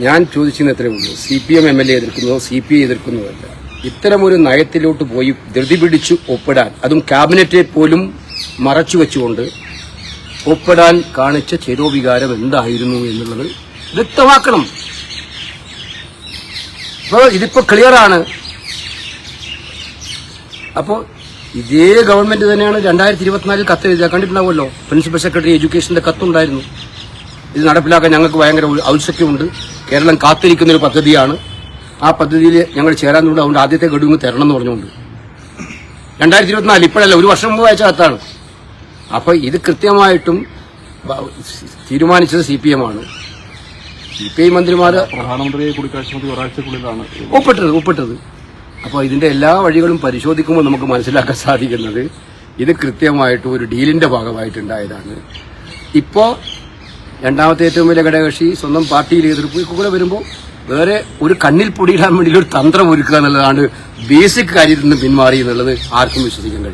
ഞാൻ ചോദിച്ചെന്ന് എത്രയേ ഉള്ളൂ. CPM MLA എതിർക്കുന്നതോ CPI എതിർക്കുന്നതല്ല. ഇത്തരമൊരു നയത്തിലോട്ട് പോയി ധൃതി പിടിച്ച് ഒപ്പിടാൻ, അതും ക്യാബിനറ്റെ പോലും മറച്ചു വെച്ചുകൊണ്ട് ഒപ്പിടാൻ കാണിച്ച ചേരോവികാരം എന്തായിരുന്നു എന്നുള്ളത് വ്യക്തമാക്കണം. അപ്പോൾ ഇതിപ്പോ ക്ലിയറാണ്. അപ്പോൾ ഇതേ ഗവൺമെന്റ് തന്നെയാണ് 2024 കത്ത് എഴുതുക. കണ്ടിട്ടുണ്ടാവുമല്ലോ, പ്രിൻസിപ്പൽ സെക്രട്ടറി എഡ്യൂക്കേഷന്റെ കത്തുണ്ടായിരുന്നു. ഇത് നടപ്പിലാക്കാൻ ഞങ്ങൾക്ക് ഭയങ്കര ഔത്സുക്യമുണ്ട്. കേരളം കാത്തിരിക്കുന്ന ഒരു പദ്ധതിയാണ്. ആ പദ്ധതിയിൽ ഞങ്ങൾ ചേരാനുണ്ട്. അതുകൊണ്ട് ആദ്യത്തെ ഗഡു തരണം എന്ന് പറഞ്ഞുകൊണ്ട് 2024 ഇപ്പോഴല്ല, ഒരു വർഷം മുമ്പ് അയച്ച കത്താണ്. അപ്പൊ ഇത് കൃത്യമായിട്ടും തീരുമാനിച്ചത് CPM ആണ്. CPI മന്ത്രിമാര് പ്രധാനമന്ത്രിയെ കൂടിക്കാഴ്ച ഒരാഴ്ചക്കുള്ളിലാണ് ഒപ്പിട്ടത്. അപ്പോൾ ഇതിന്റെ എല്ലാ വഴികളും പരിശോധിക്കുമ്പോൾ നമുക്ക് മനസ്സിലാക്കാൻ സാധിക്കുന്നത് ഇത് കൃത്യമായിട്ട് ഒരു ഡീലിന്റെ ഭാഗമായിട്ടുണ്ടായതാണ്. ഇപ്പോ രണ്ടാമത്തെ ഏറ്റവും വലിയ ഘടകകക്ഷി സ്വന്തം പാർട്ടിയിൽ എതിർപ്പ് കൂടെ വരുമ്പോൾ വേറെ ഒരു കണ്ണിൽ പൊടിയിടാൻ വേണ്ടി ഒരു തന്ത്രം ഒരുക്കുക എന്നുള്ളതാണ് ബേസിക് കാര്യത്തിൽ നിന്ന് പിന്മാറി എന്നുള്ളത് ആർക്കും വിശ്വസിക്കാൻ കഴിയും.